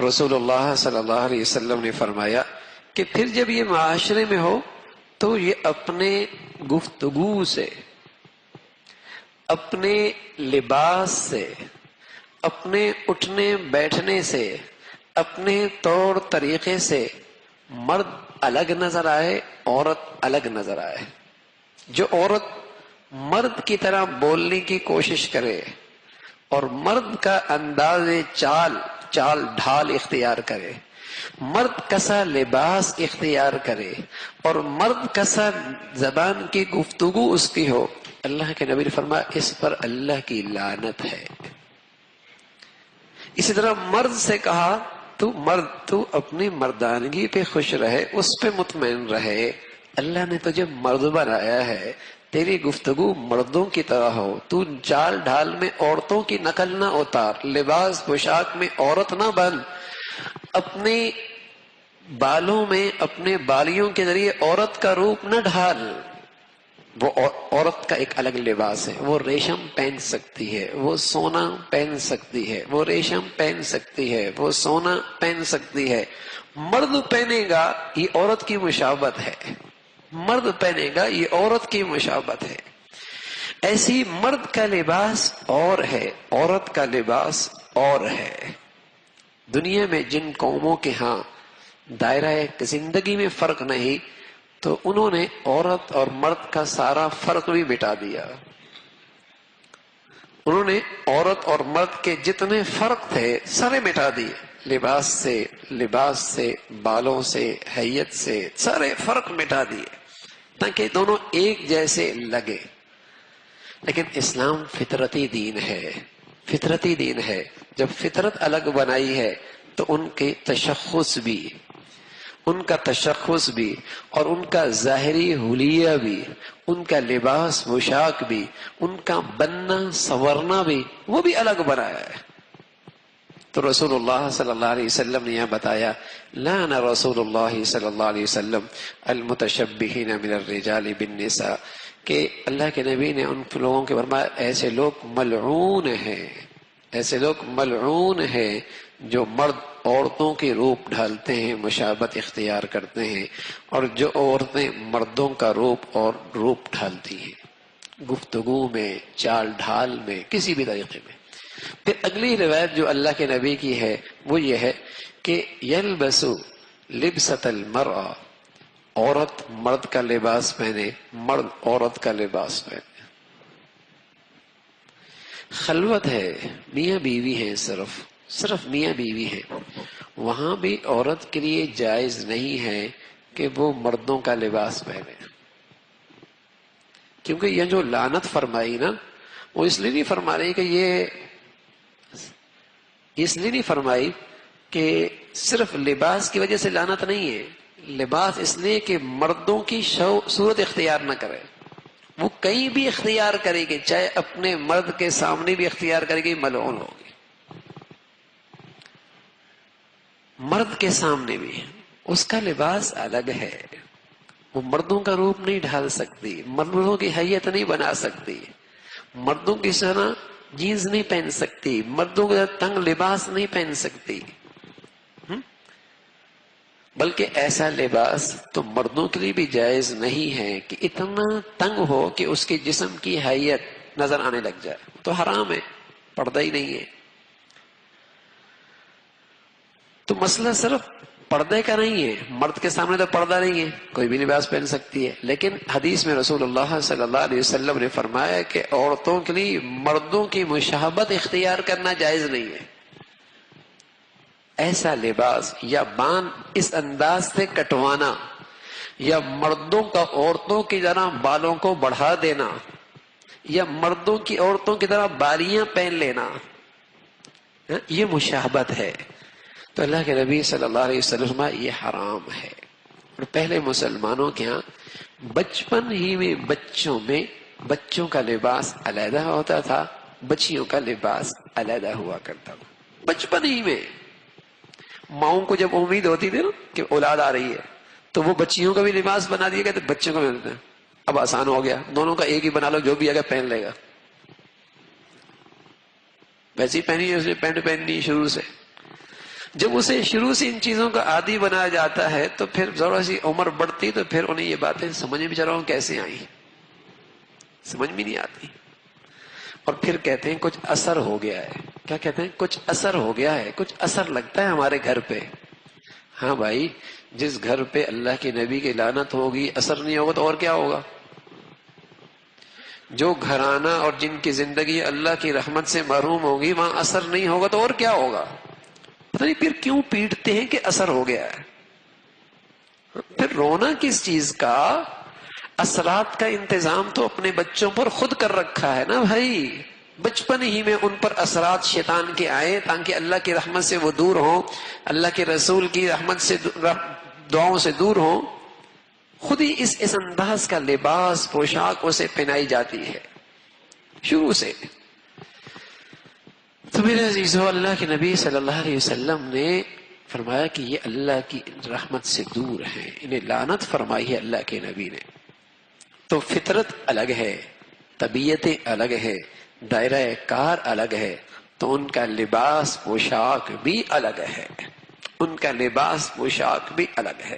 رسول اللہ صلی اللہ علیہ وسلم نے فرمایا کہ پھر جب یہ معاشرے میں ہو تو یہ اپنے گفتگو سے، اپنے لباس سے، اپنے اٹھنے بیٹھنے سے، اپنے طور طریقے سے مرد الگ نظر آئے، عورت الگ نظر آئے۔ جو عورت مرد کی طرح بولنے کی کوشش کرے اور مرد کا انداز چال ڈھال اختیار کرے، مرد کسا لباس اختیار کرے اور مرد کسا زبان کی گفتگو اس کی ہو، اللہ کے نبی نے فرمایا اس پر اللہ کی لعنت ہے۔ اسی طرح مرد سے کہا تو اپنی مردانگی پہ خوش رہے، اس پہ مطمئن رہے، اللہ نے تجھے مرد بنایا ہے، تیری گفتگو مردوں کی طرح ہو، تو چال ڈھال میں عورتوں کی نقل نہ اتار، لباس پوشاک میں عورت نہ بن، اپنے بالوں میں اپنے بالیوں کے ذریعے عورت کا روپ نہ ڈھال۔ وہ عورت کا ایک الگ لباس ہے، وہ ریشم پہن سکتی ہے، وہ سونا پہن سکتی ہے، وہ ریشم پہن سکتی ہے، وہ سونا پہن سکتی ہے۔ مرد پہنے گا یہ عورت کی مشابہت ہے، مرد پہنے گا یہ عورت کی مشابہت ہے۔ ایسی مرد کا لباس اور ہے، عورت کا لباس اور ہے۔ دنیا میں جن قوموں کے ہاں دائرہ زندگی میں فرق نہیں، تو انہوں نے عورت اور مرد کا سارا فرق بھی مٹا دیا۔ انہوں نے عورت اور مرد کے جتنے فرق تھے سارے مٹا دیے، لباس سے، بالوں سے، حیت سے، سارے فرق مٹا دیے تاکہ دونوں ایک جیسے لگے۔ لیکن اسلام فطرتی دین ہے، فطرتی دین ہے۔ جب فطرت الگ بنائی ہے تو ان کے تشخص بھی، ان کا تشخص بھی اور ان کا ظاہری حلیہ بھی، ان کا لباس پوشاک بھی، ان کا بننا سنورنا بھی، وہ بھی الگ بنایا ہے۔ تو رسول اللہ صلی اللہ علیہ وسلم نے یہ بتایا، لعن رسول اللہ صلی اللہ علیہ وسلم المتشبہین من الرجال بالنساء، کہ اللہ کے نبی نے ان لوگوں کے فرمایا ایسے لوگ ملعون ہیں، ایسے لوگ ملعون ہیں جو مرد عورتوں کے روپ ڈھالتے ہیں، مشابہت اختیار کرتے ہیں، اور جو عورتیں مردوں کا روپ اور روپ ڈھالتی ہیں گفتگو میں، چال ڈھال میں، کسی بھی طریقے میں۔ پھر اگلی روایت جو اللہ کے نبی کی ہے وہ یہ ہے کہ یلبس لبسۃ المرأة، عورت مرد کا لباس پہنے، مرد عورت کا لباس پہنے۔ خلوت ہے، میاں بیوی ہیں، صرف میاں بیوی ہیں، وہاں بھی عورت کے لیے جائز نہیں ہے کہ وہ مردوں کا لباس پہنے، کیونکہ یہ جو لعنت فرمائی نا، وہ اس لیے نہیں فرما رہی کہ اس لیے نہیں فرمائی کہ صرف لباس کی وجہ سے لعنت نہیں ہے، لباس اس لیے کہ مردوں کی صورت اختیار نہ کرے، وہ کہیں بھی اختیار کرے گی، چاہے اپنے مرد کے سامنے بھی اختیار کرے گی، ملعون ہوگی، مرد کے سامنے بھی اس کا لباس الگ ہے، وہ مردوں کا روپ نہیں ڈھال سکتی، مردوں کی حیت نہیں بنا سکتی، مردوں کی طرح جینز نہیں پہن سکتی، مردوں کے تنگ لباس نہیں پہن سکتی، بلکہ ایسا لباس تو مردوں کے لیے بھی جائز نہیں ہے کہ اتنا تنگ ہو کہ اس کے جسم کی حیت نظر آنے لگ جائے، تو حرام ہے، پردہ ہی نہیں ہے۔ تو مسئلہ صرف پردے کا نہیں ہے، مرد کے سامنے تو پردہ نہیں ہے، کوئی بھی لباس پہن سکتی ہے، لیکن حدیث میں رسول اللہ صلی اللہ علیہ وسلم نے فرمایا کہ عورتوں کے لیے مردوں کی مشابہت اختیار کرنا جائز نہیں ہے۔ ایسا لباس یا بان اس انداز سے کٹوانا، یا مردوں کا عورتوں کی طرح بالوں کو بڑھا دینا، یا مردوں کی عورتوں کی طرح بالیاں پہن لینا، یہ مشابہت ہے۔ تو اللہ کے نبی صلی اللہ علیہ وسلم یہ حرام ہے۔ اور پہلے مسلمانوں کے ہاں بچپن ہی میں بچوں کا لباس علیحدہ ہوتا تھا، بچیوں کا لباس علیحدہ ہوا کرتا تھا۔ بچپن ہی میں ماؤں کو جب امید ہوتی تھی نا کہ اولاد آ رہی ہے تو وہ بچیوں کا بھی لباس بنا دیا گیا، تو بچوں کا بھی، اب آسان ہو گیا، دونوں کا ایک ہی بنا لو، جو بھی آگے پہن لے گا، ویسے ہی پہنی ہے، اس نے پینٹ پہننی شروع سے۔ جب اسے شروع سے ان چیزوں کا عادی بنایا جاتا ہے تو پھر ذرا سی عمر بڑھتی تو پھر انہیں یہ باتیں سمجھ میں بھی چلا ہوں کیسے آئی، سمجھ میں نہیں آتی، اور پھر کہتے ہیں کچھ اثر ہو گیا ہے. کیا کہتے ہیں؟ کچھ اثر ہو گیا ہے، کچھ اثر لگتا ہے ہمارے گھر پہ. ہاں بھائی، جس گھر پہ اللہ کے نبی کی لعنت ہوگی اثر نہیں ہوگا تو اور کیا ہوگا؟ جو گھرانہ اور جن کی زندگی اللہ کی رحمت سے محروم ہوگی وہاں اثر نہیں ہوگا تو اور کیا ہوگا؟ پتہ نہیں پھر کیوں پیٹتے ہیں کہ اثر ہو گیا ہے. پھر رونا کس چیز کا؟ اثرات کا انتظام تو اپنے بچوں پر خود کر رکھا ہے نا بھائی. بچپن ہی میں ان پر اثرات شیطان کے آئے تاکہ اللہ کی رحمت سے وہ دور ہوں، اللہ کے رسول کی رحمت سے دعاؤں سے دور ہوں. خود ہی اس انداز کا لباس پوشاک اسے پہنائی جاتی ہے شروع سے. تو میرے عزیزو، اللہ کے نبی صلی اللہ علیہ وسلم نے فرمایا کہ یہ اللہ کی رحمت سے دور ہیں، انہیں لعنت فرمائی ہے اللہ کے نبی نے. تو فطرت الگ ہے، طبیعتیں الگ ہے، دائرہ کار الگ ہے، تو ان کا لباس پوشاک بھی الگ ہے، ان کا لباس پوشاک بھی الگ ہے.